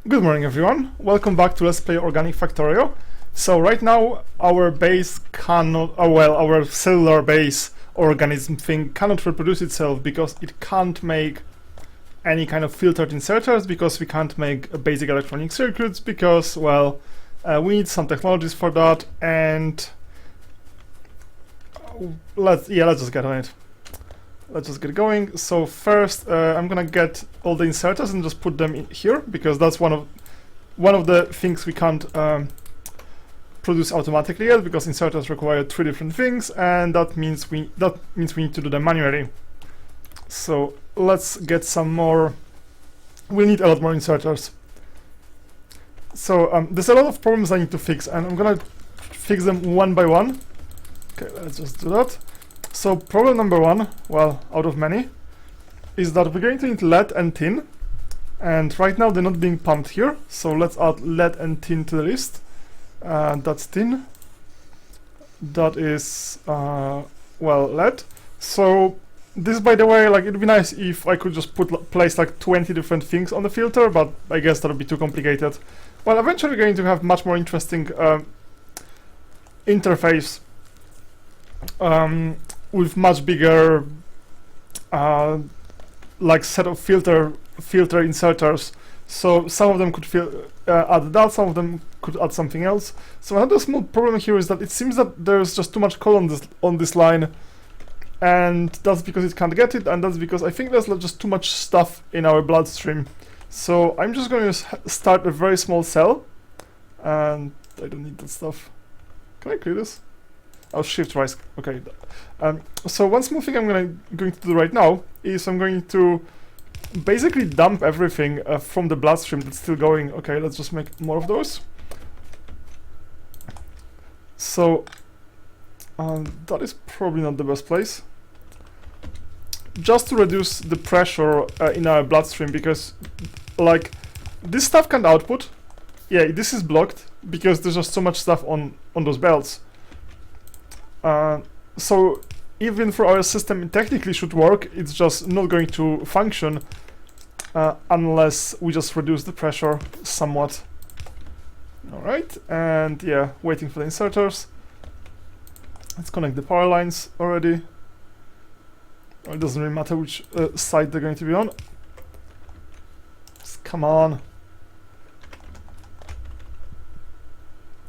Good morning everyone, welcome back to Let's Play Organic Factorio. So right now our base cannot, our cellular base organism thing cannot reproduce itself because it can't make any kind of filtered inserters, because we can't make basic electronic circuits, because, well, we need some technologies for that, and let's just get on it. Let's just get going. So first, I'm gonna get all the inserters and just put them in here, because that's one of the things we can't produce automatically yet, because inserters require 3 different things, and that means we need to do them manually. So let's get some more. We'll need a lot more inserters. So there's a lot of problems I need to fix, and I'm gonna fix them one by one. Okay, let's just do that. So problem number 1, well, out of many, is that we're going to need lead and tin, and right now they're not being pumped here, so let's add lead and tin to the list. That's tin. That is, well, lead. So this, by the way, like, it'd be nice if I could just place like 20 different things on the filter, but I guess that would be too complicated. Well, eventually we're going to have much more interesting interface with much bigger like set of filter inserters. So some of them could add that, some of them could add something else. So another small problem here is that it seems that there's just too much coal on this line, and that's because it can't get it, and that's because I think there's just too much stuff in our bloodstream. So I'm just going to start a very small cell, and I don't need that stuff. Can I clear this? Oh, shift right. Okay. So one small thing I'm going to do right now is I'm going to basically dump everything from the bloodstream that's still going. Okay, let's just make more of those. So that is probably not the best place. Just to reduce the pressure in our bloodstream, because like this stuff can't output. Yeah, this is blocked because there's just so much stuff on those belts. So even for our system, it technically should work, it's just not going to function unless we just reduce the pressure somewhat. Alright, and yeah, waiting for the inserters. Let's connect the power lines already. It doesn't really matter which side they're going to be on. Just come on.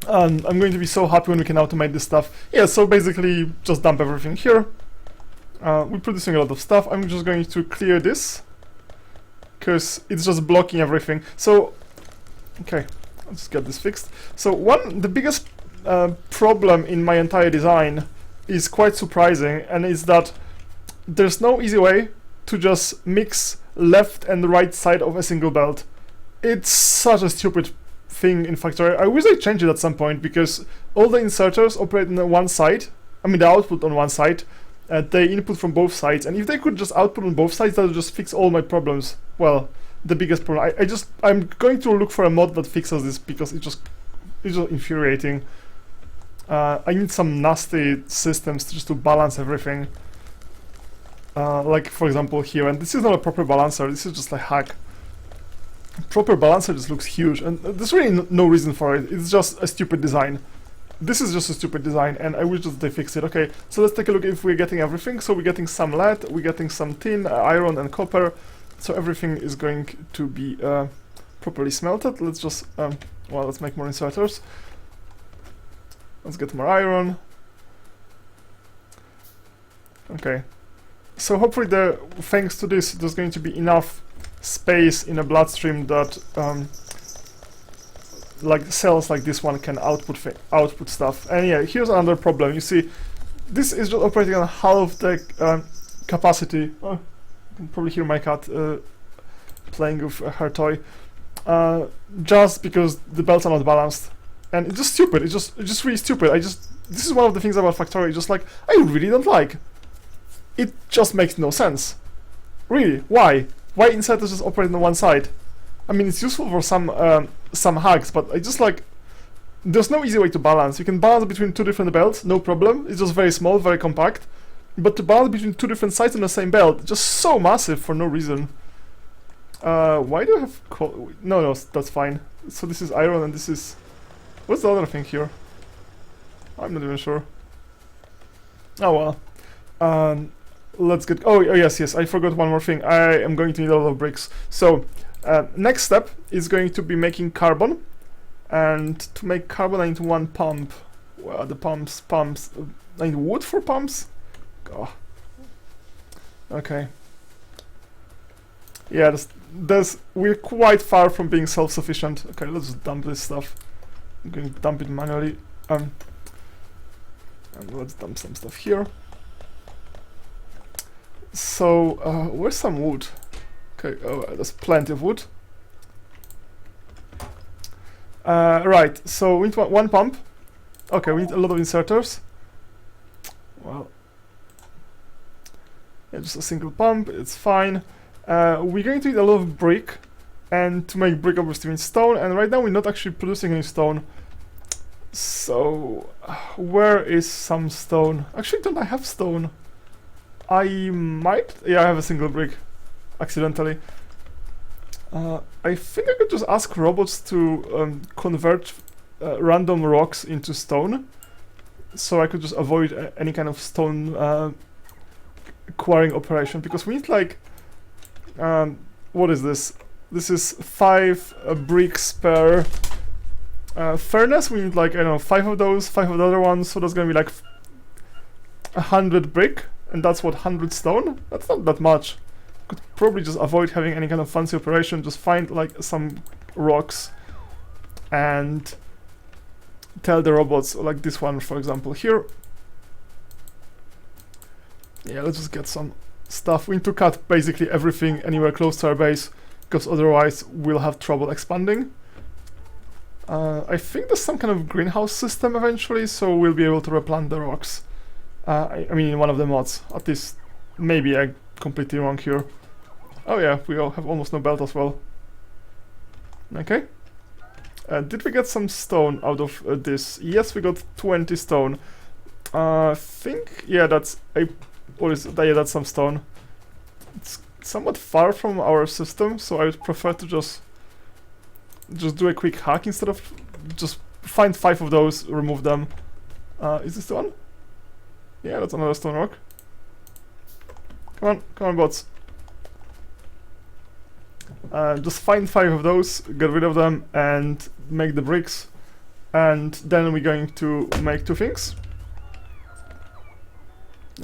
I'm going to be so happy when we can automate this stuff. Yeah, so basically just dump everything here. We're producing a lot of stuff. I'm just going to clear this, because it's just blocking everything. So, okay, let's get this fixed. So the biggest problem in my entire design is quite surprising, and is that there's no easy way to just mix left and right side of a single belt. It's such a stupid thing in Factorio. I wish I changed it at some point, because all the inserters operate on one side. I mean, the output on one side, they input from both sides, and if they could just output on both sides, that would just fix all my problems. Well, the biggest problem. I'm going to look for a mod that fixes this, because it's just infuriating. I need some nasty systems just to balance everything. Like for example here, and this is not a proper balancer, this is just a hack. Proper balancer just looks huge, and there's really no reason for it. It's just a stupid design. This is just a stupid design, and I wish that they fixed it. Okay, so let's take a look if we're getting everything. So we're getting some lead, we're getting some tin, iron, and copper. So everything is going to be properly smelted. Let's just, well, let's make more inserters. Let's get more iron. Okay. So hopefully, thanks to this, there's going to be enough space in a bloodstream that like cells like this one can output stuff. And yeah, here's another problem. You see, this is just operating on half the capacity. Oh, you can probably hear my cat playing with her toy. Just because the belts are not balanced, and it's just stupid. It's just really stupid. This is one of the things about Factorio. Just like, I really don't like. It just makes no sense. Really, why? Why inserters just operate on one side? I mean, it's useful for some hacks, but I just like, there's no easy way to balance. You can balance between 2 different belts, no problem. It's just very small, very compact. But to balance between 2 different sides on the same belt, just so massive for no reason. Why do I have no, no, that's fine. So this is iron and this is... What's the other thing here? I'm not even sure. Oh well. Let's get... Oh, yes, yes, I forgot one more thing. I am going to need a lot of bricks. So, next step is going to be making carbon. And to make carbon I need one pump. Well, the pumps... I need wood for pumps? Oh. Okay. Yeah, we're quite far from being self-sufficient. Okay, let's just dump this stuff. I'm going to dump it manually. And let's dump some stuff here. So, where's some wood? Okay, oh, there's plenty of wood. Right, so we need one pump. Okay, we need a lot of inserters. Well, yeah, just a single pump, it's fine. We're going to need a lot of brick, and to make brick obviously we need stone, and right now we're not actually producing any stone. So, where is some stone? Actually, don't I have stone? I might... Yeah, I have a single brick, accidentally. I think I could just ask robots to convert random rocks into stone, so I could just avoid any kind of stone quarrying operation, because we need like... what is this? This is 5 bricks per furnace. We need like, I don't know, 5 of those, 5 of the other ones, so that's gonna be like 100 brick, and that's what, 100 stone? That's not that much. Could probably just avoid having any kind of fancy operation, just find like some rocks and tell the robots, like this one for example here. Yeah, let's just get some stuff. We need to cut basically everything anywhere close to our base, because otherwise we'll have trouble expanding. I think there's some kind of greenhouse system eventually, so we'll be able to replant the rocks. I mean in one of the mods, at least. Maybe I'm completely wrong here. Oh yeah, we all have almost no belt as well. Okay. Did we get some stone out of this? Yes, we got 20 stone. I think, yeah, that's a... What is it? Yeah, that's some stone. It's somewhat far from our system, so I would prefer to just do a quick hack instead of just find 5 of those, remove them. Is this the one? Yeah, that's another stone rock. Come on, bots. Just find 5 of those, get rid of them, and make the bricks. And then we're going to make 2 things.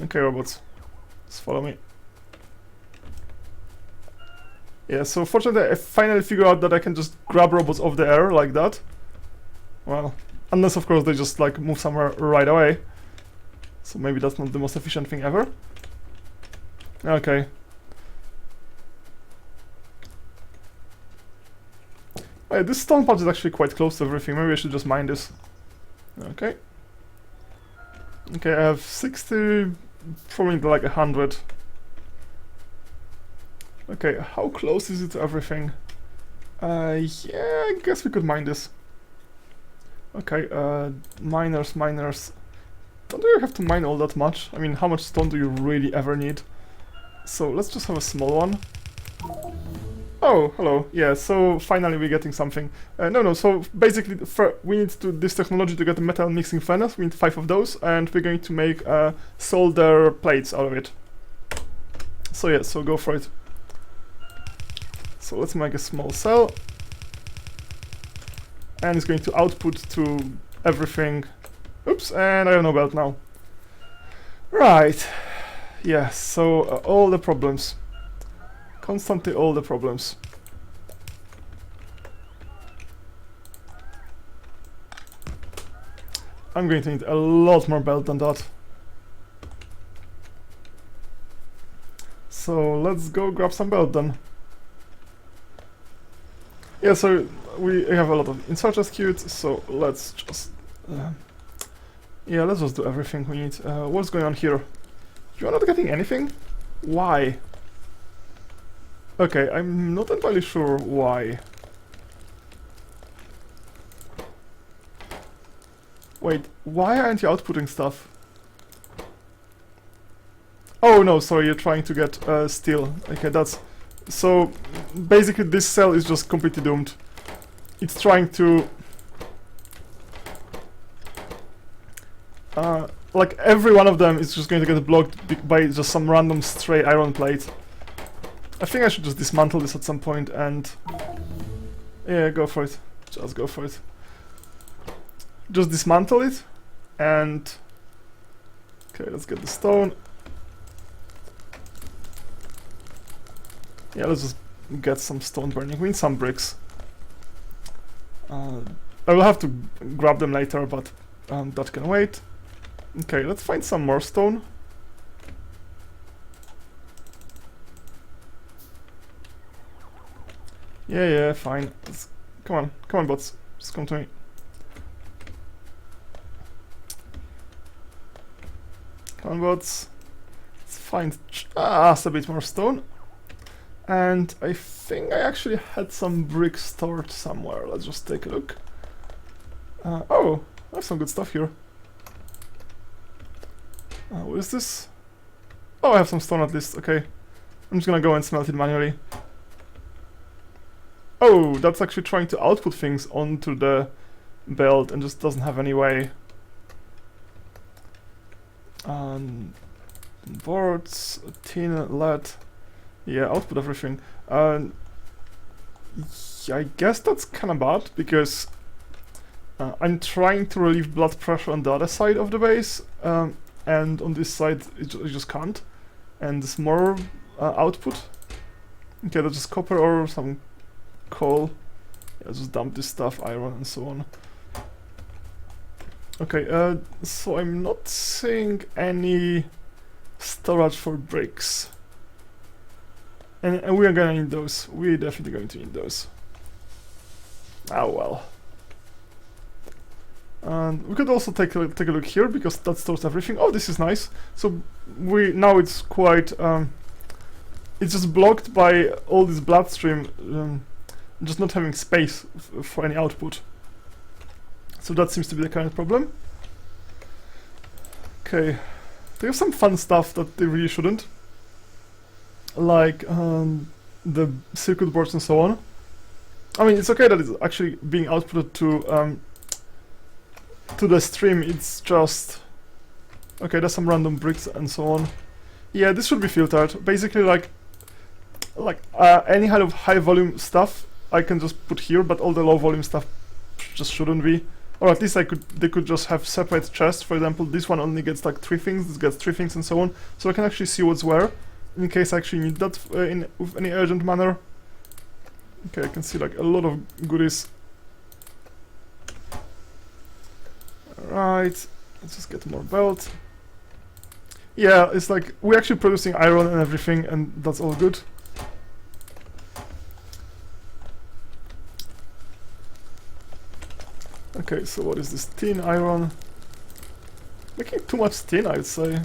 Okay, robots, just follow me. Yeah, so fortunately I finally figured out that I can just grab robots off the air like that. Well, unless of course they just like move somewhere right away. So maybe that's not the most efficient thing ever. Okay. Oh, yeah, this stone patch is actually quite close to everything. Maybe I should just mine this. Okay. Okay, I have 60, probably like 100. Okay, how close is it to everything? Yeah, I guess we could mine this. Okay, miners. Don't really have to mine all that much. I mean, how much stone do you really ever need? So let's just have a small one. Oh, hello. Yeah, so finally we're getting something. No, so basically we need this technology to get a metal mixing furnace. We need 5 of those, and we're going to make solder plates out of it. So yeah, so go for it. So let's make a small cell. And it's going to output to everything. Oops, and I have no belt now. Right. Yeah, so all the problems. Constantly all the problems. I'm going to need a lot more belt than that. So let's go grab some belt then. Yeah, so we have a lot of inserters queued, so let's just... yeah, let's just do everything we need. What's going on here? You're not getting anything? Why? Okay, I'm not entirely sure why. Wait, why aren't you outputting stuff? Oh no, sorry, you're trying to get steel. Okay, that's So basically this cell is just completely doomed. It's trying to... like every one of them is just going to get blocked by just some random stray iron plate. I think I should just dismantle this at some point and... yeah, go for it. Just go for it. Just dismantle it and... okay, let's get the stone. Yeah, let's just get some stone burning. We need some bricks. I will have to grab them later, but that can wait. Okay, let's find some more stone. Yeah, fine. Come on, bots. Just come to me. Come on, bots. Let's find just a bit more stone. And I think I actually had some brick stored somewhere. Let's just take a look. Oh, I have some good stuff here. What is this? Oh, I have some stone at least. Okay. I'm just gonna go and smelt it manually. Oh, that's actually trying to output things onto the belt and just doesn't have any way. Boards, tin, lead. Yeah, output everything. Yeah, I guess that's kind of bad because I'm trying to relieve blood pressure on the other side of the base, and on this side it just can't. And there's more output. Okay, that's just copper or some coal. Yeah, just dump this stuff, iron and so on. Okay, so I'm not seeing any storage for bricks. And we are gonna need those. We're definitely going to need those. Oh well. And we could also take a look here because that stores everything. Oh, this is nice. So now it's quite it's just blocked by all this bloodstream, just not having space for any output. So that seems to be the current problem. Okay, they have some fun stuff that they really shouldn't, like the circuit boards and so on. I mean, it's okay that it's actually being outputted to the stream. It's just okay. There's some random bricks and so on. Yeah, this should be filtered. Basically, like any kind of high volume stuff I can just put here, but all the low volume stuff just shouldn't be. Or at least they could just have separate chests. For example, this one only gets like 3 things, this gets 3 things and so on. So I can actually see what's where, in case I actually need that with any urgent manner. Okay, I can see like a lot of goodies. Alright, let's just get more belt. Yeah, it's like we're actually producing iron and everything, and that's all good. Okay, so what is this? Tin, iron. Making too much tin, I'd say.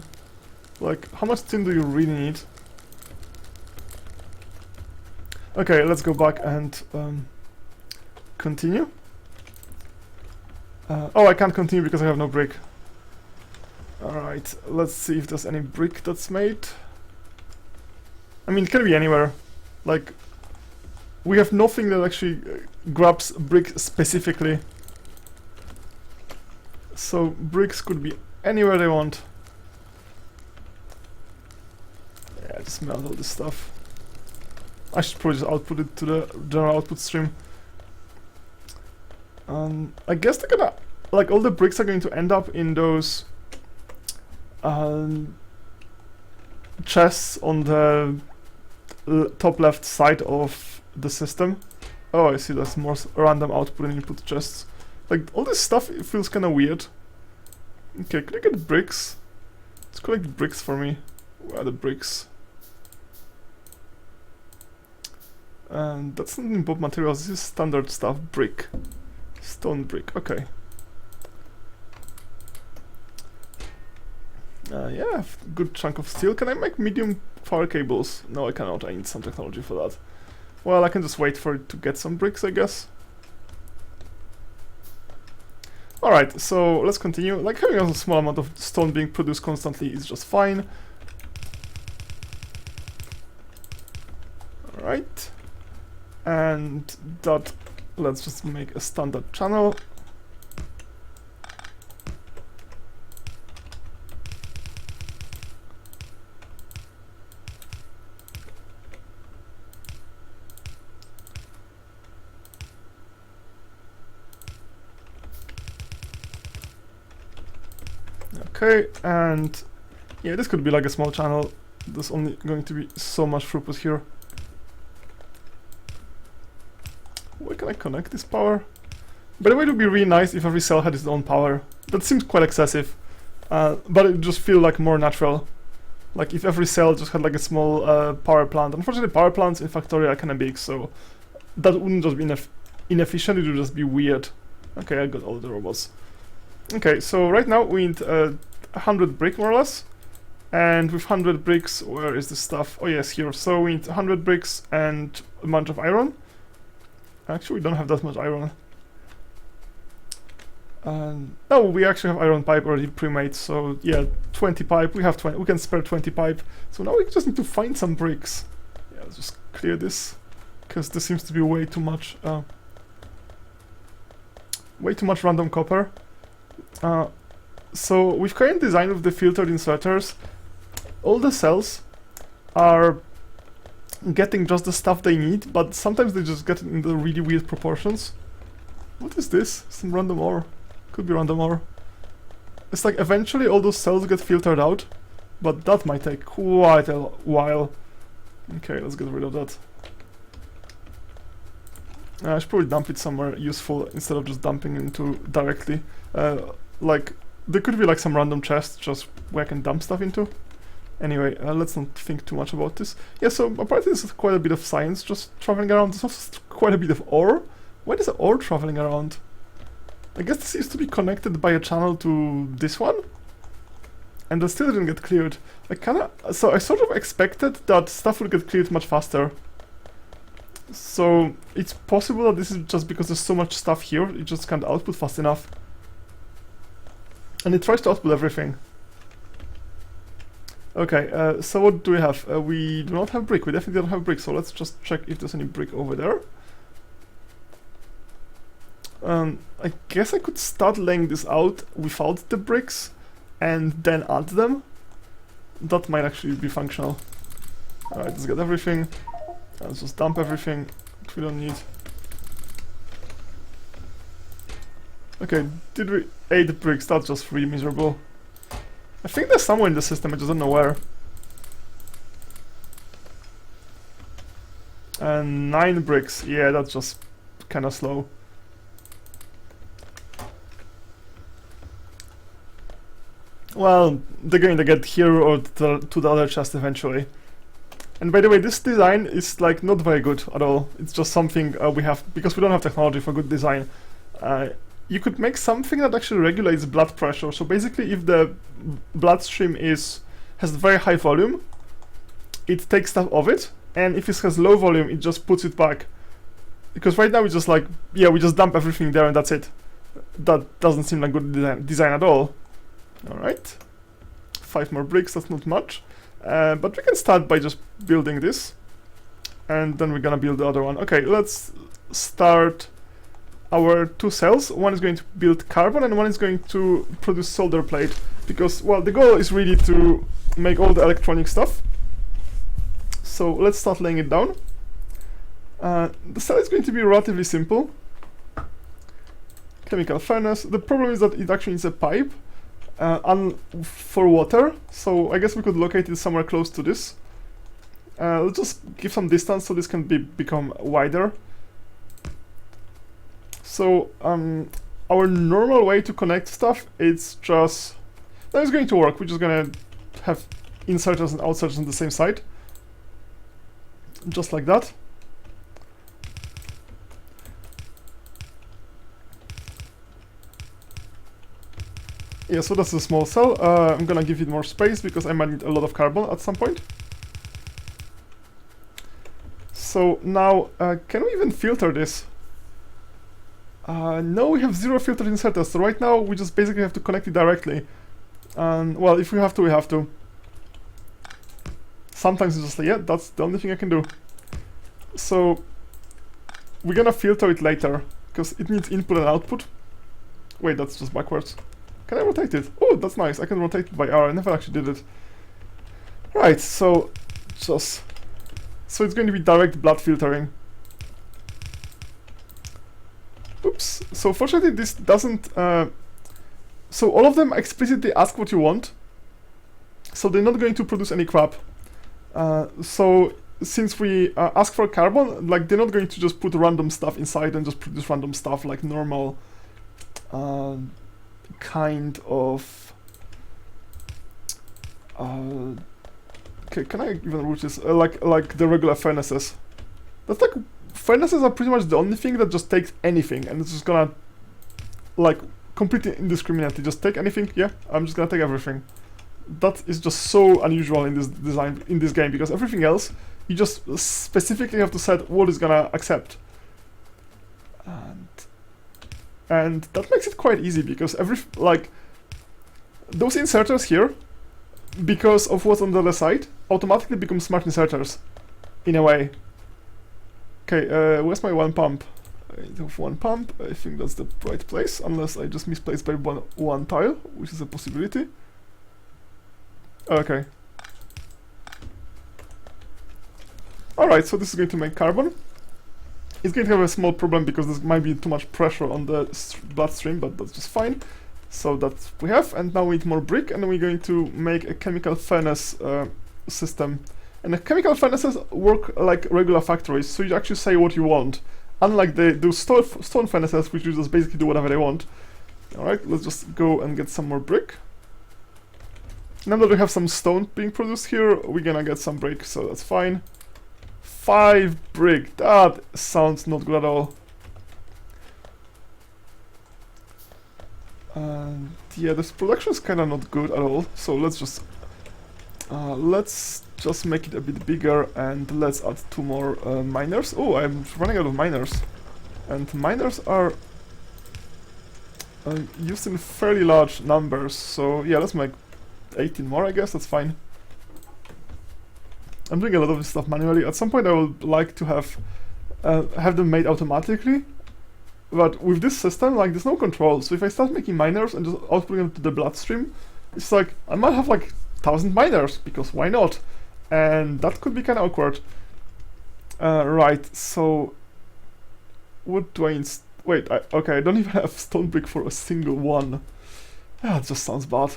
Like, how much tin do you really need? Okay, let's go back and continue. Oh, I can't continue because I have no brick. Alright, let's see if there's any brick that's made. I mean, it can be anywhere. Like, we have nothing that actually grabs brick specifically. So bricks could be anywhere they want. Yeah, just melt all this stuff. I should probably just output it to the general output stream. I guess they're gonna, like, all the bricks are going to end up in those chests on the top left side of the system. Oh, I see, there's more random output and input chests. Like, all this stuff, it feels kind of weird. Okay, could I get bricks? Let's collect bricks for me. Where are the bricks? And that's not input materials, this is standard stuff. Brick. Stone brick, okay. Yeah, good chunk of steel. Can I make medium power cables? No, I cannot. I need some technology for that. Well, I can just wait for it to get some bricks, I guess. Alright, so let's continue. Like, having a small amount of stone being produced constantly is just fine. Alright. and that, let's just make a standard channel. Okay, and yeah, this could be like a small channel. There's only going to be so much throughput here. Where can I connect this power? By the way, it would be really nice if every cell had its own power. That seems quite excessive, but it would just feel like more natural. Like if every cell just had like a small power plant. Unfortunately, power plants in Factorio are kind of big, so that wouldn't just be inefficient, it would just be weird. Okay, I got all the robots. Okay, so right now we need 100 brick more or less, and with 100 bricks, where is the stuff? Oh yes, here. So we need 100 bricks and a bunch of iron. Actually, we don't have that much iron. No, we actually have iron pipe already pre-made, so yeah, 20 pipe, we have 20, we can spare 20 pipe. So now we just need to find some bricks. Yeah, let's just clear this, because there seems to be way too much random copper. So with current design of the filtered inserters, all the cells are getting just the stuff they need, but sometimes they just get it in the really weird proportions. What is this? Some random ore. Could be random ore. It's like eventually all those cells get filtered out, but that might take quite a while. Okay, let's get rid of that. I should probably dump it somewhere useful instead of just dumping into directly. Like, there could be like some random chest just where I can dump stuff into. Anyway, let's not think too much about this. Yeah, so apparently this is quite a bit of science just traveling around. There's also quite a bit of ore. Why is the ore traveling around? I guess this used to be connected by a channel to this one, and that still didn't get cleared. So I sort of expected that stuff would get cleared much faster. So it's possible that this is just because there's so much stuff here, it just can't output fast enough. And it tries to output everything. Okay, so what do we have? We do not have brick, we definitely don't have brick, so let's just check if there's any brick over there. I guess I could start laying this out without the bricks and then add them. That might actually be functional. Alright, let's get everything. Let's just dump everything that we don't need. Okay, did we... 8 bricks, that's just really miserable. I think there's somewhere in the system, I just don't know where. And 9 bricks, yeah, that's just kinda slow. Well, they're going to get here or to the other chest eventually. And by the way, this design is like not very good at all. It's just something we have, because we don't have technology for good design. You could make something that actually regulates blood pressure. So basically, if the bloodstream has very high volume, it takes stuff off it, and if it has low volume, it just puts it back. Because right now we just like, yeah, we just dump everything there and that's it. That doesn't seem like good design at all. Alright, 5 more bricks, that's not much. But we can start by just building this, and then we're gonna build the other one. Okay, let's start our 2 cells. One is going to build carbon and one is going to produce solder plate, because, well, the goal is really to make all the electronic stuff. So let's start laying it down. The cell is going to be relatively simple. Chemical furnace. The problem is that it actually needs a pipe for water, so I guess we could locate it somewhere close to this. Let's just give some distance so this can become wider. So our normal way to connect stuff, it's just... that is going to work. We're just gonna have inserters and outserters on the same side. Just like that. Yeah, so that's a small cell. I'm gonna give it more space because I might need a lot of carbon at some point. So now, can we even filter this? No, we have 0 filtered inserters, so right now we just basically have to connect it directly. Well, if we have to, we have to. Sometimes it's just like, yeah, that's the only thing I can do. So, we're gonna filter it later, because it needs input and output. Wait, that's just backwards. Can I rotate it? Oh, that's nice. I can rotate it by R. I never actually did it. Right, so it's going to be direct blood filtering. Oops. So fortunately this doesn't... so all of them explicitly ask what you want. So they're not going to produce any crap. So since we ask for carbon, like they're not going to just put random stuff inside and just produce random stuff like normal kind of... okay, can I even reach this? Like the regular furnaces. That's like... Furnaces are pretty much the only thing that just takes anything and it's just gonna... like, completely indiscriminately just take anything. Yeah, I'm just gonna take everything. That is just so unusual in this design, in this game, because everything else, you just specifically have to set what it's gonna accept. And that makes it quite easy, because like, those inserters here, because of what's on the other side, automatically become smart inserters, in a way. Okay, where's my one pump? I have one pump, I think that's the right place, unless I just misplaced by one tile, which is a possibility. Okay. Alright, so this is going to make carbon. It's going to have a small problem because there might be too much pressure on the bloodstream, but that's just fine. So that's we have, and now we need more brick, and then we're going to make a chemical furnace system. And the chemical furnaces work like regular factories, so you actually say what you want. Unlike those stone furnaces, which you just basically do whatever they want. Alright, let's just go and get some more brick. Now that we have some stone being produced here, we're gonna get some brick, so that's fine. 5 brick, that sounds not good at all. And yeah, this production is kinda not good at all, so let's just make it a bit bigger and let's add 2 more miners. Oh, I'm running out of miners. And miners are used in fairly large numbers, so yeah, let's make 18 more, I guess, that's fine. I'm doing a lot of this stuff manually. At some point I would like to have them made automatically, but with this system, like, there's no control, so if I start making miners and just outputting them to the bloodstream, it's like, I might have like 1,000 miners, because why not? And that could be kind of awkward. Right, so... what do I wait, okay, I don't even have stone brick for a single one. Ah, that just sounds bad.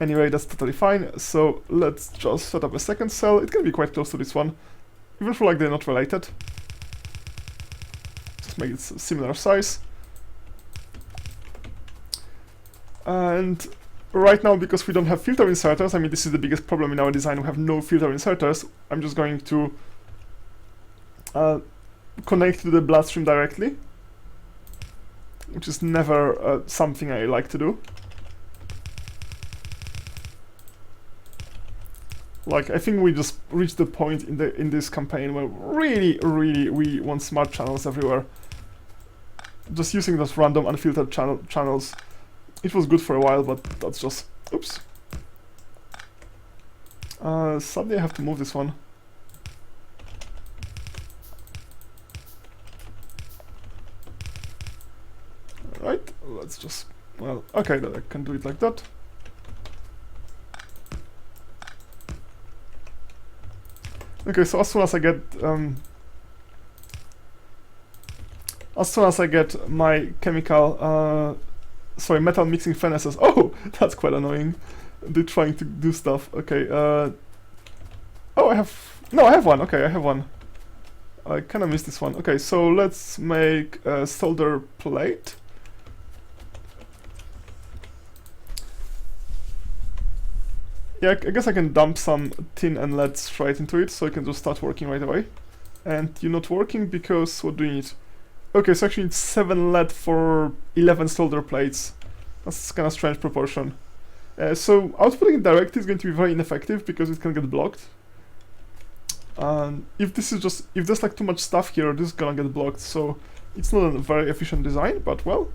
Anyway, that's totally fine, so let's just set up a second cell. It can be quite close to this one, even though like they're not related. Just make it similar size. And right now, because we don't have filter inserters, I mean, this is the biggest problem in our design, we have no filter inserters, I'm just going to connect to the bloodstream directly, which is never something I like to do. Like, I think we just reached the point in this campaign where really we want smart channels everywhere. Just using those random unfiltered channels. It was good for a while, but that's just... oops. Sadly I have to move this one. Alright, let's just... well, okay, I can do it like that. Okay, so as soon as I get my chemical, sorry, metal mixing furnaces. Oh, that's quite annoying. They're trying to do stuff. Okay, oh, I have one. Okay, I have one. I kind of missed this one. Okay, so let's make a solder plate. Yeah, I guess I can dump some tin and lead straight into it, so I can just start working right away. And you're not working because, what do you need? Okay, so actually it's 7 lead for 11 solder plates. That's kind of strange proportion. So outputting it directly is going to be very ineffective because it can get blocked. And if there's like too much stuff here, this is gonna get blocked, so it's not a very efficient design, but well,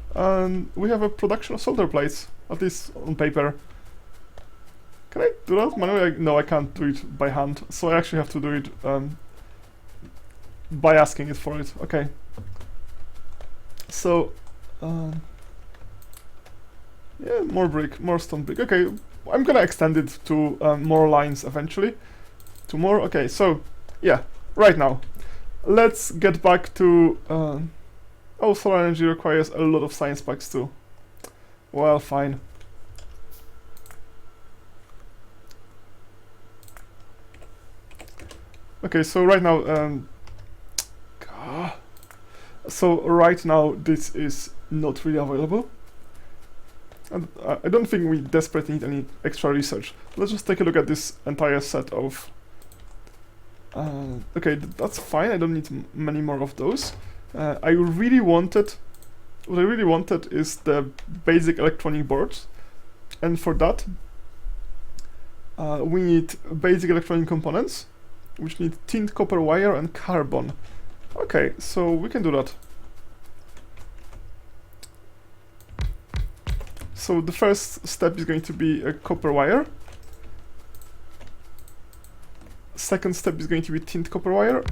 we have a production of solder plates, at least on paper. Can I do that manually? No, I can't do it by hand, so I actually have to do it by asking it for it. Okay. So, yeah, more brick, more stone brick. Okay, I'm gonna extend it to more lines eventually. Two more. Okay, so yeah, right now, let's get back to. Oh, solar energy requires a lot of science packs too. Well, fine. Okay, so right now, this is not really available. And I don't think we desperately need any extra research. Let's just take a look at this entire set of... okay, that's fine, I don't need many more of those. What I really wanted is the basic electronic boards. And for that, we need basic electronic components, which need tin, copper wire, and carbon. Okay, so we can do that. So the first step is going to be a copper wire. Second step is going to be tinned copper wire.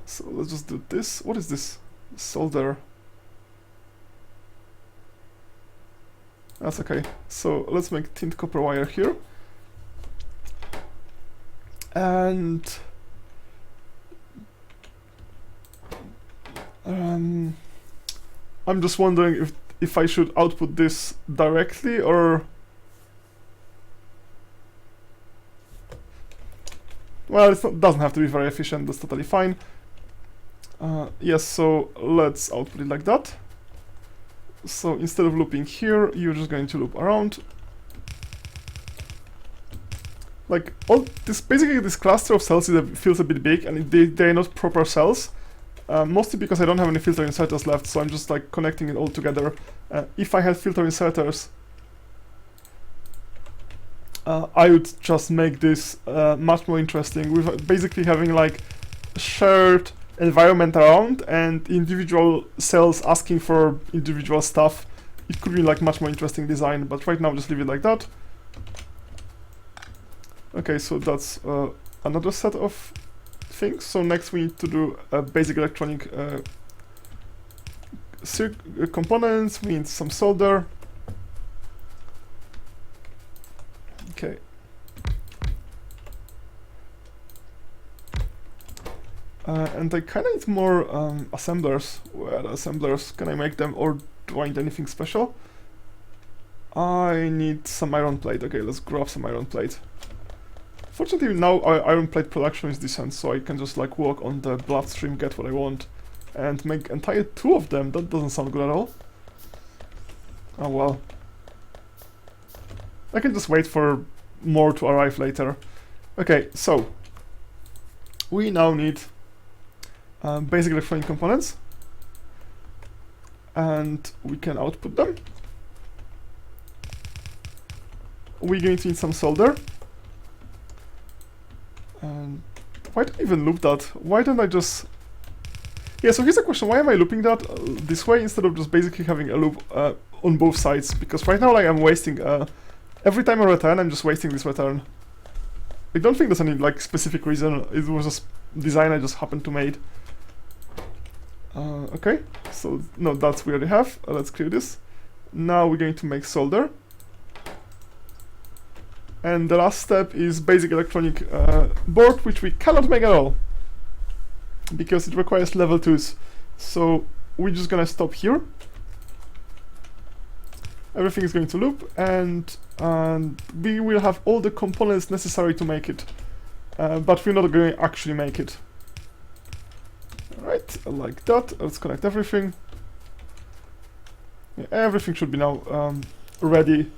So let's just do this. What is this? Solder. That's okay. So let's make tinned copper wire here. And I'm just wondering if I should output this directly or... Well, it doesn't have to be very efficient, that's totally fine. Yes, so let's output it like that. So instead of looping here, you're just going to loop around. Like, basically this cluster of cells feels a bit big, and they're not proper cells. Mostly because I don't have any filter inserters left, so I'm just like connecting it all together. If I had filter inserters, I would just make this much more interesting, with basically having like a shared environment around and individual cells asking for individual stuff. It could be like much more interesting design, but right now just leave it like that. Okay, so that's another set of things. So next we need to do a basic electronic components. We need some solder. Okay. And I kind of need more assemblers. Where are the assemblers? Can I make them, or do I need anything special? I need some iron plate. Okay, let's grab some iron plate. Fortunately, now iron plate production is decent, so I can just like walk on the bloodstream, get what I want, and make entire 2 of them. That doesn't sound good at all. Oh well. I can just wait for more to arrive later. Okay, so we now need basic electronic components, and we can output them. We're going to need some solder. And why do I even loop that? Why don't I just... Yeah, so here's a question. Why am I looping that this way instead of just basically having a loop on both sides? Because right now, like, I'm wasting... every time I return, I'm just wasting this return. I don't think there's any, like, specific reason. It was just design I just happened to made. Okay, so, no, that's we already have. Let's clear this. Now we're going to make solder. And the last step is basic electronic board, which we cannot make at all, because it requires level 2s. So we're just gonna stop here. Everything is going to loop, and we will have all the components necessary to make it. But we're not going to actually make it. Alright, like that. Let's connect everything. Yeah, everything should be now ready.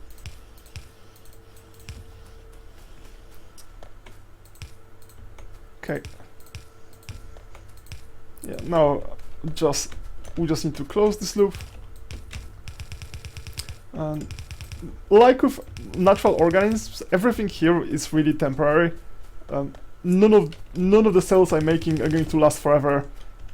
Okay. Yeah, now we just need to close this loop. And like with natural organisms, everything here is really temporary. None of the cells I'm making are going to last forever.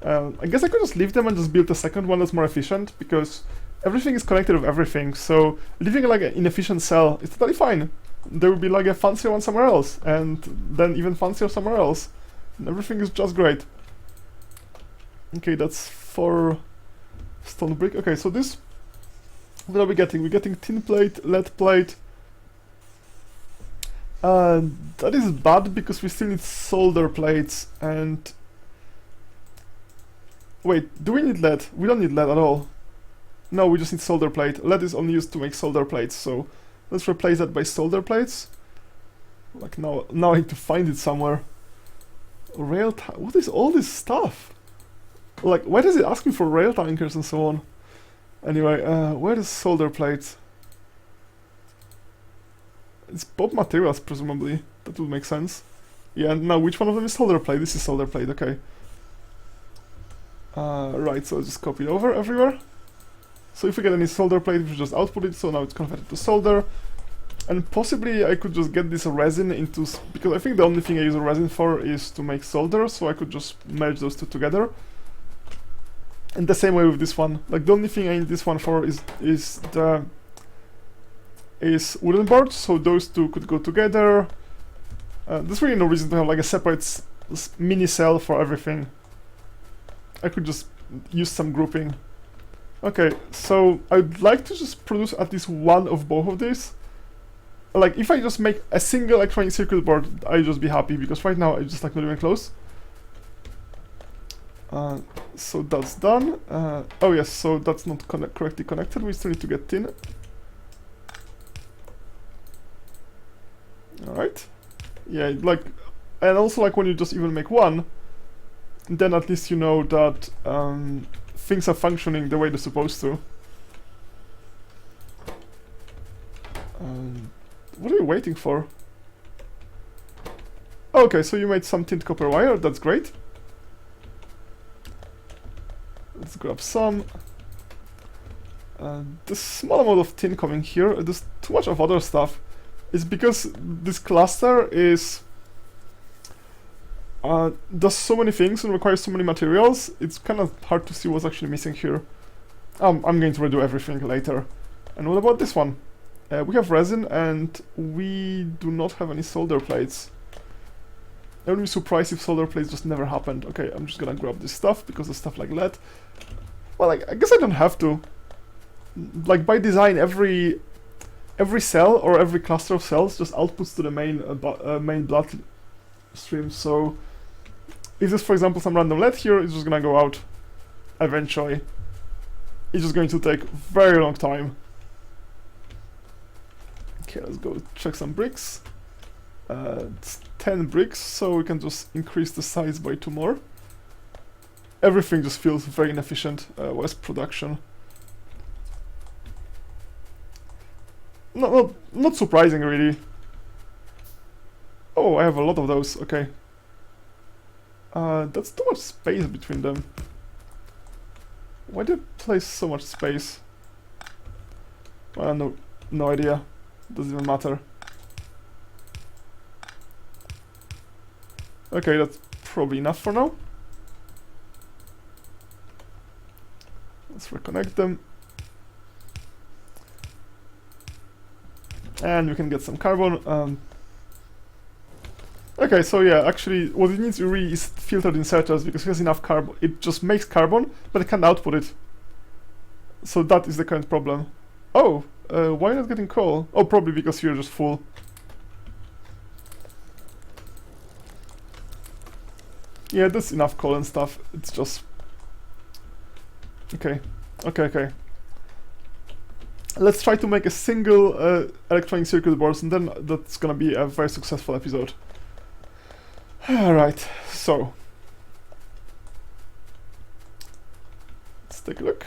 I guess I could just leave them and just build a second one that's more efficient, because everything is connected with everything. So leaving like an inefficient cell is totally fine. There will be like a fancier one somewhere else, and then even fancier somewhere else. And everything is just great. Okay, that's 4 stone brick. Okay, so this, what are we getting? We're getting tin plate, lead plate. That is bad because we still need solder plates and... Wait, do we need lead? We don't need lead at all. No, we just need solder plate. Lead is only used to make solder plates, so let's replace that by solder plates. Like now I need to find it somewhere. What is all this stuff? Like, why does it ask me for rail tankers and so on? Anyway, where is solder plates? It's both materials, presumably. That would make sense. Yeah, now which one of them is solder plate? This is solder plate, okay. Right, so I'll just copy it over everywhere. So if we get any solder plate, we should just output it, so now it's converted to solder. And possibly I could just get this resin into... because I think the only thing I use resin for is to make solder, so I could just merge those two together. And the same way with this one. Like, the only thing I need this one for is wooden boards, so those two could go together. There's really no reason to have like a separate mini cell for everything. I could just use some grouping. Okay, so I'd like to just produce at least one of both of these. Like, if I just make a single electronic circuit board, I'd just be happy, because right now I just like not even close. So that's done. Oh yes, so that's not correctly connected. We still need to get tin. Alright. Yeah, like, and also like when you just even make one, then at least you know that things are functioning the way they're supposed to. What are you waiting for? Okay, so you made some tinned copper wire, that's great. Let's grab some. The small amount of tin coming here, there's too much of other stuff. It's because this cluster is... does so many things and requires so many materials, it's kind of hard to see what's actually missing here. I'm going to redo everything later. And what about this one? We have resin and we do not have any solder plates. I would be surprised if solder plates just never happened. Okay, I'm just gonna grab this stuff because the stuff like lead. Well, like, I guess I don't have to. Like, by design, every cell or every cluster of cells just outputs to the main blood stream. So if there's, for example, some random lead here, it's just gonna go out eventually. It's just going to take a very long time. Okay, let's go check some bricks. It's 10 bricks, so we can just increase the size by 2 more. Everything just feels very inefficient. Where's production? Not surprising, really. Oh, I have a lot of those. Okay. That's too much space between them. Why did I place so much space? Well, no idea. Doesn't even matter. Okay, that's probably enough for now. Let's reconnect them. And we can get some carbon. Okay, so yeah, actually, what it needs really is filtered inserters, because it has enough carbon. It just makes carbon, but it can't output it. So that is the current problem. Oh, why not getting coal? Oh, probably because you're just full. Yeah, that's enough coal and stuff. It's just... Okay. Let's try to make a single electronic circuit board, and then that's gonna be a very successful episode. Alright, so... let's take a look.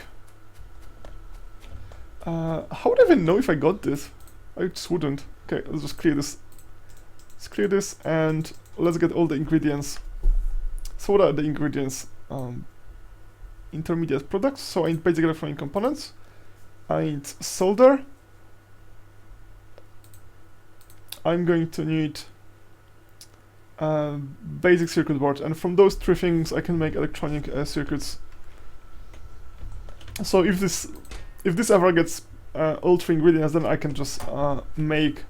How would I even know if I got this? I just wouldn't. Okay, let's just clear this. Let's clear this, and let's get all the ingredients. So what are the ingredients? Intermediate products, so I need basic electronic components. I need solder. I'm going to need basic circuit board, and from those 3 things I can make electronic circuits. So if this ever gets all 3 ingredients, then I can just make...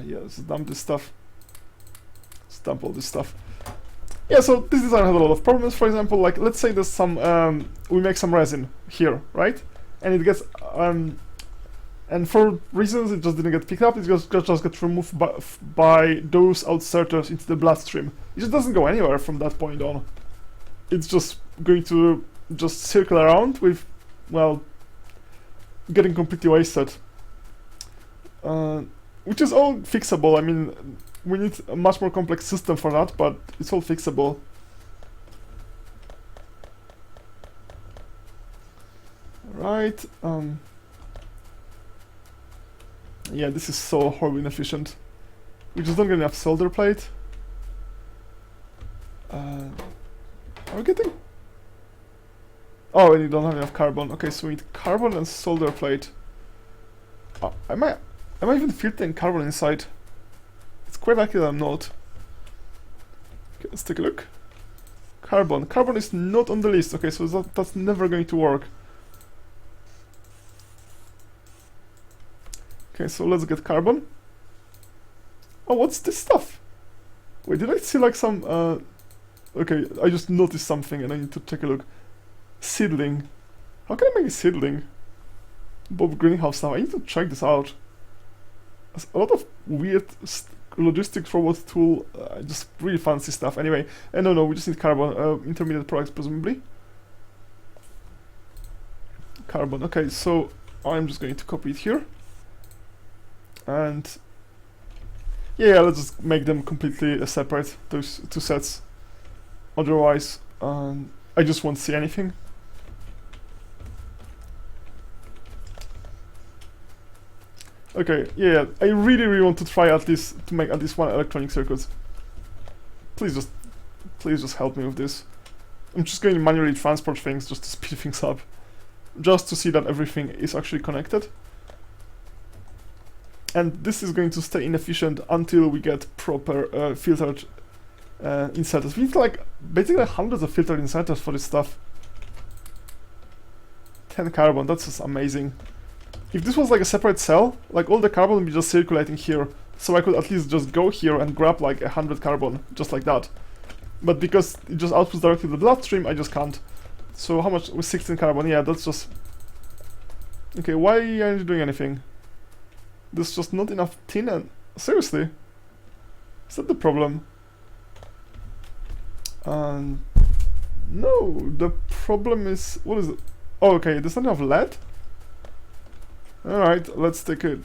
yeah, let's dump this stuff. Let's just dump all this stuff. Yeah, so this design had a lot of problems. For example, like let's say there's some we make some resin here, right? And it gets and for reasons it just didn't get picked up. It just gets removed by those outserters into the bloodstream. It just doesn't go anywhere from that point on. It's just going to just circle around with, well, getting completely wasted. Which is all fixable. I mean, we need a much more complex system for that, but it's all fixable. Right. Yeah, this is so horribly inefficient. We just don't get enough solder plate. Are we getting? Oh, and you don't have enough carbon. Okay, so we need carbon and solder plate. Am I even filtering carbon inside? It's quite likely that I'm not. Okay, let's take a look. Carbon. Carbon is not on the list. Okay, so that's never going to work. Okay, so let's get carbon. Oh, what's this stuff? Wait, did I see like some... Okay, I just noticed something and I need to take a look. Seedling. How can I make a seedling? Bob greenhouse now. I need to check this out. There's a lot of weird logistics robot tool, just really fancy stuff. Anyway, no, we just need carbon. Intermediate products, presumably. Carbon. Okay, so I'm just going to copy it here. And yeah, let's just make them completely separate, those two sets. Otherwise, I just won't see anything. Okay, yeah, I really want to try at least to make at least one electronic circuit. Please just help me with this. I'm just going to manually transport things just to speed things up, just to see that everything is actually connected. And this is going to stay inefficient until we get proper filtered inserters. We need like basically hundreds of filtered inserters for this stuff. 10 carbon, that's just amazing. If this was like a separate cell, like all the carbon would be just circulating here, so I could at least just go here and grab like 100 carbon, just like that. But because it just outputs directly to the bloodstream, I just can't. So how much? With 16 carbon, yeah, that's just... Okay, why aren't you doing anything? There's just not enough tin and... Seriously? Is that the problem? No, the problem is... What is it? Oh, okay, there's not enough lead? Alright, let's take a...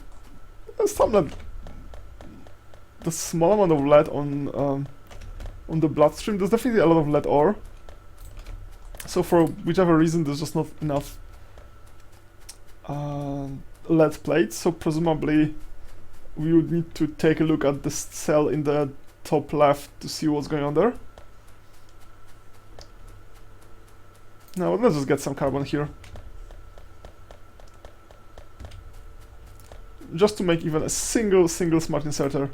some lead... The small amount of lead on the bloodstream. There's definitely a lot of lead ore. So for whichever reason, there's just not enough lead plates. So presumably, we would need to take a look at this cell in the top left to see what's going on there. Now let's just get some carbon here. Just to make even a single smart inserter.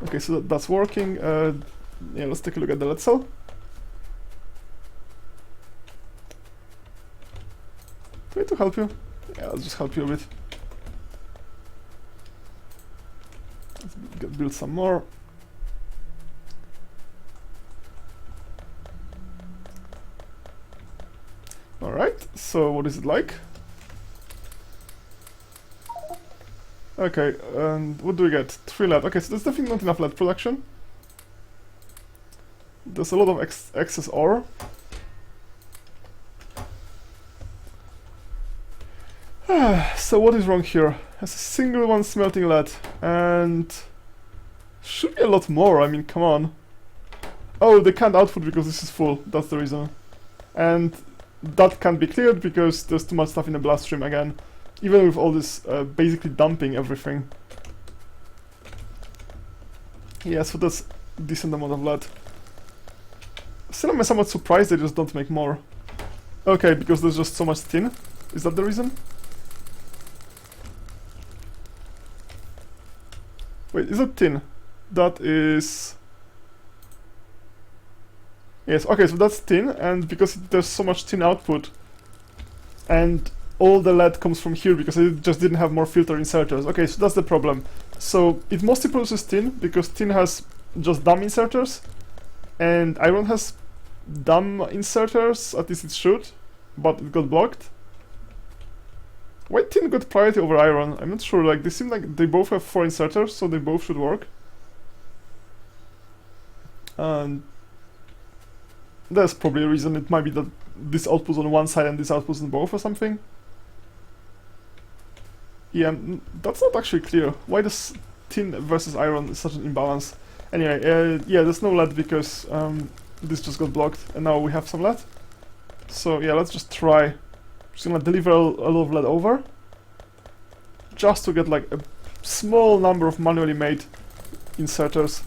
Okay, so that's working. Yeah, let's take a look at the lead cell. Do I need to help you? Yeah, I'll just help you a bit. Let's build some more. Alright, so what is it like? Okay, and what do we get? 3 lead. Okay, so there's definitely not enough lead production. There's a lot of excess ore. So what is wrong here? There's a single one smelting lead, and should be a lot more. I mean, come on. Oh, they can't output because this is full. That's the reason. And that can't be cleared because there's too much stuff in the bloodstream again. Even with all this basically dumping everything. Yeah, so that's a decent amount of lead. Still, I'm somewhat surprised they just don't make more. Okay, because there's just so much tin. Is that the reason? Wait, is that tin? That is... Yes, okay, so that's tin, and because there's so much tin output, and all the lead comes from here because I just didn't have more filter inserters. Okay, so that's the problem. So it mostly produces tin, because tin has just dumb inserters, and iron has dumb inserters, at least it should, but it got blocked. Why tin got priority over iron? I'm not sure, like, they seem like they both have 4 inserters, so they both should work. And there's probably a reason. It might be that this output's on one side and this output's on both or something. Yeah, that's not actually clear. Why does tin versus iron is such an imbalance? Anyway, yeah, there's no lead because this just got blocked, and now we have some lead. So yeah, let's just try. Just gonna deliver a lot of lead over, just to get like a small number of manually made inserters.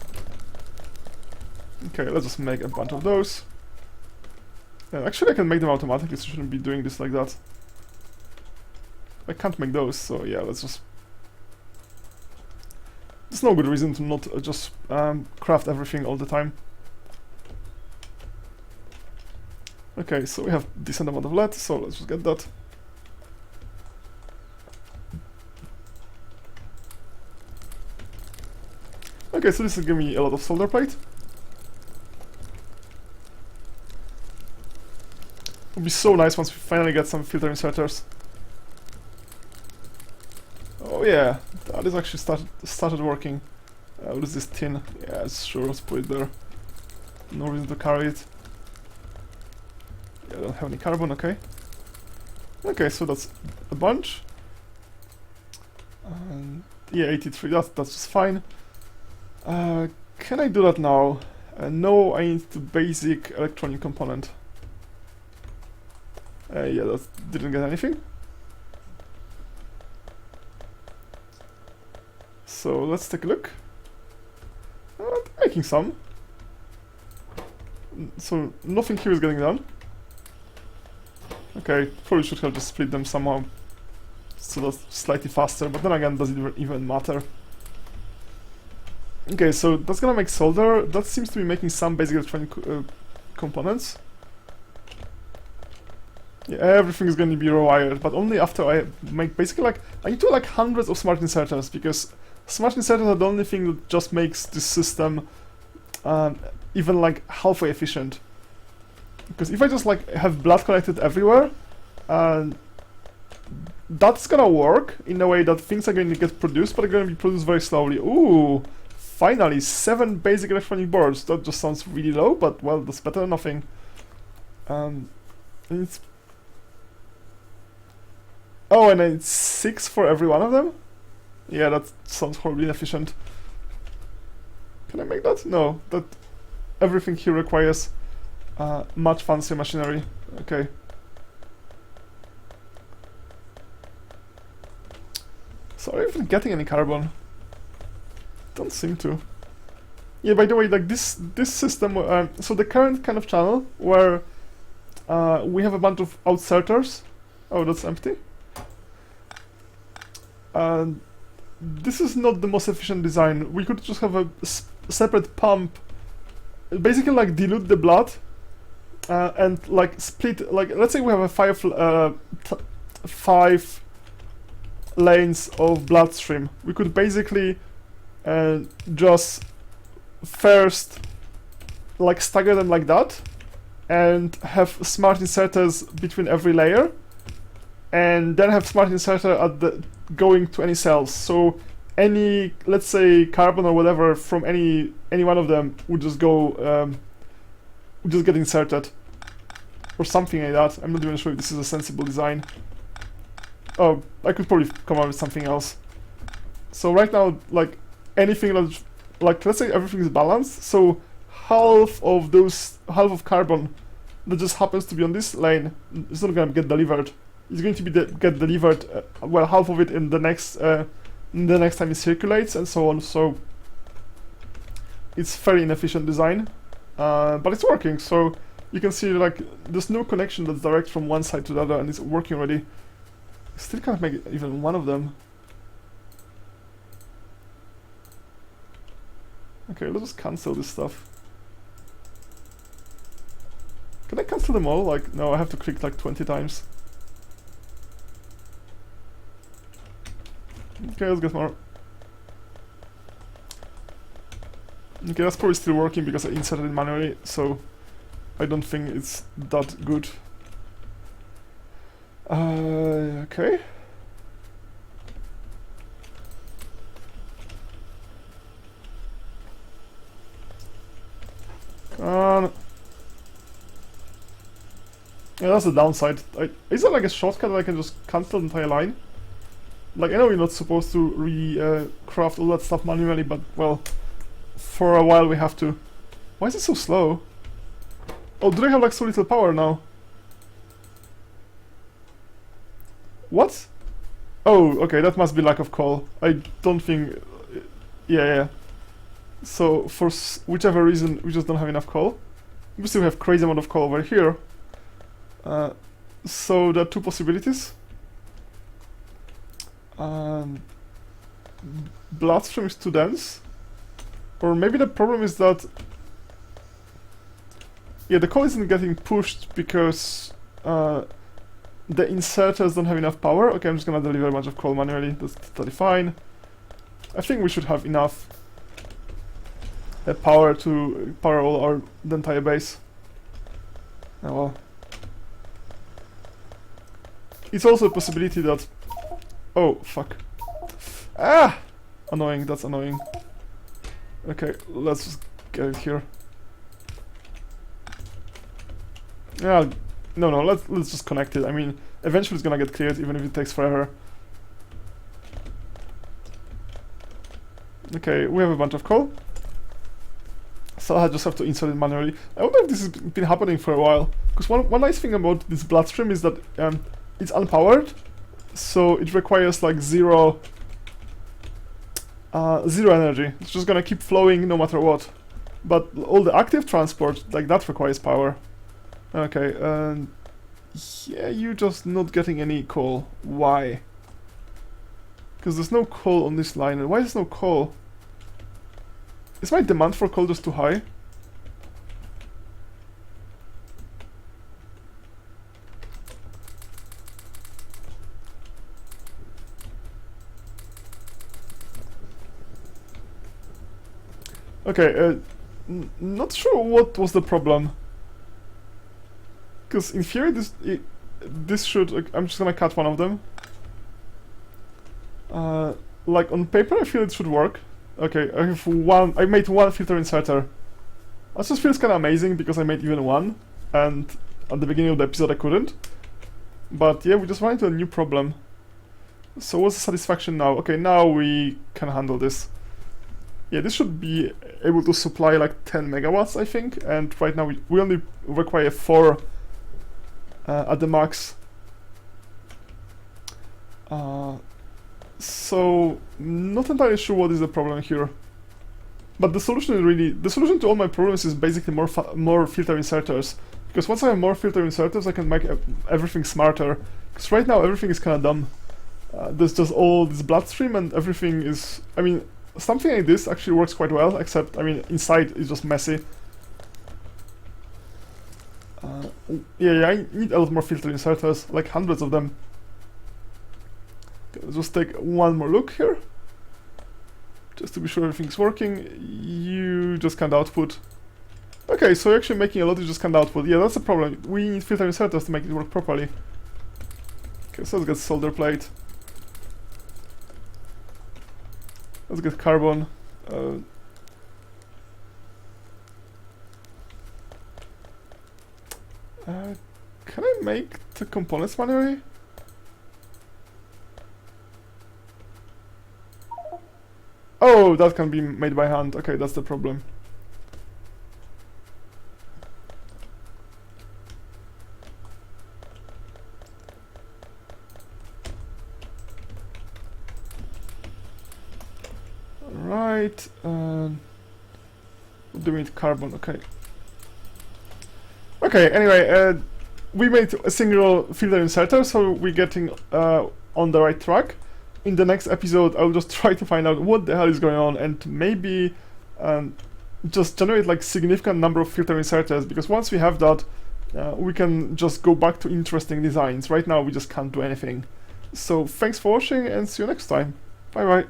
Okay, let's just make a bunch of those. Actually, I can make them automatically, so I shouldn't be doing this like that. I can't make those, so yeah, let's just... There's no good reason to not just craft everything all the time. Okay, so we have decent amount of lead, so let's just get that. Okay, so this will give me a lot of solder plate. It would be so nice once we finally get some filter inserters. Oh yeah, that is actually started working. What is this tin? Yeah, sure, let's put it there. No reason to carry it. Yeah, I don't have any carbon, okay. Okay, so that's a bunch. Yeah, 83, that's just fine. Can I do that now? No, I need the basic electronic component. Yeah, that didn't get anything. So let's take a look. Making some. So nothing here is getting done. Okay, probably should have just split them somehow, so that's slightly faster, but then again, does it even matter? Okay, so that's gonna make solder. That seems to be making some basic electronic components. Yeah, everything is gonna be rewired, but only after I make basically like... I need to like hundreds of smart inserters, because smart inserters are the only thing that just makes this system even like halfway efficient. Because if I just like have blood collected everywhere, that's gonna work in a way that things are going to get produced, but they're going to be produced very slowly. Ooh, finally 7 basic electronic boards. That just sounds really low, but well, that's better than nothing. And it's... Oh, and then it's 6 for every one of them? Yeah, that sounds horribly inefficient. Can I make that? No, that everything here requires much fancier machinery. Okay. So are you even getting any carbon? Don't seem to. Yeah, by the way, like this system, so the current kind of channel where we have a bunch of outserters. Oh, that's empty. This is not the most efficient design. We could just have a separate pump, basically like dilute the blood and like split, like let's say we have a 5 lanes of bloodstream. We could basically just first like stagger them like that and have smart inserters between every layer, and then have smart inserter at the going to any cells. So any, let's say, carbon or whatever from any one of them would just go would just get inserted or something like that. I'm not even sure if this is a sensible design. Oh, I could probably come up with something else. So right now, like anything that, like let's say everything is balanced, so half of carbon that just happens to be on this lane is not going to get delivered. It's going to be get delivered, well, half of it in the next time it circulates, and so on. So it's very inefficient design, but it's working. So you can see like there's no connection that's direct from one side to the other, and it's working already. Still can't make even one of them. Okay, let's just cancel this stuff. Can I cancel them all? Like, no, I have to click like 20 times. Okay, let's get more. Okay, that's probably still working because I inserted it manually, so I don't think it's that good. Okay. Yeah, that's the downside. Is that like a shortcut that I can just cancel the entire line? Like, I know you're not supposed to craft all that stuff manually, but, well, for a while we have to. Why is it so slow? Oh, do they have like so little power now? What? Oh, okay, that must be lack of coal. I don't think... Yeah. So, for whichever reason, we just don't have enough coal. We still have crazy amount of coal over here. So, there are two possibilities. Bloodstream is too dense. Or maybe the problem is that... Yeah, the coal isn't getting pushed because the inserters don't have enough power. Okay, I'm just gonna deliver a bunch of coal manually. That's totally fine. I think we should have enough power to power all the entire base. Oh well. It's also a possibility that... Oh, fuck. Ah! Annoying, that's annoying. Okay, let's just get it here. Yeah, no, let's just connect it. I mean, eventually it's gonna get cleared, even if it takes forever. Okay, we have a bunch of coal. So I just have to insert it manually. I wonder if this has been happening for a while. Because one nice thing about this bloodstream is that it's unpowered, so it requires like zero energy. It's just gonna keep flowing no matter what. But all the active transport, like that requires power. Okay, yeah, you're just not getting any coal. Why? Because there's no coal on this line. And why is there no coal? Is my demand for coal just too high? Okay, not sure what was the problem. Because in theory, this should... I'm just gonna cut one of them. Like, on paper, I feel it should work. Okay, I made one filter inserter. That just feels kinda amazing, because I made even one, and at the beginning of the episode I couldn't. But yeah, we just ran into a new problem. So what's the satisfaction now? Okay, now we can handle this. Yeah, this should be able to supply like 10 megawatts, I think, and right now we only require 4 at the max. So, not entirely sure what is the problem here. But the solution to all my problems is basically more filter inserters. Because once I have more filter inserters, I can make everything smarter. Because right now everything is kind of dumb. There's just all this bloodstream and everything is... I mean, something like this actually works quite well, except, I mean, inside is just messy. Yeah, I need a lot more filter inserters, like hundreds of them. Okay, let's just take one more look here. Just to be sure everything's working. You just can't output. Okay, so you're actually making a lot, you just can't output. Yeah, that's the problem. We need filter inserters to make it work properly. Okay, so let's get solder plate. Let's get carbon. Can I make the components manually? Oh, that can be made by hand. Okay, that's the problem. Right, what do we need? Carbon, okay. Okay, anyway, we made a single filter inserter, so we're getting on the right track. In the next episode, I'll just try to find out what the hell is going on and maybe just generate like significant number of filter inserters, because once we have that, we can just go back to interesting designs. Right now, we just can't do anything. So thanks for watching and see you next time. Bye bye.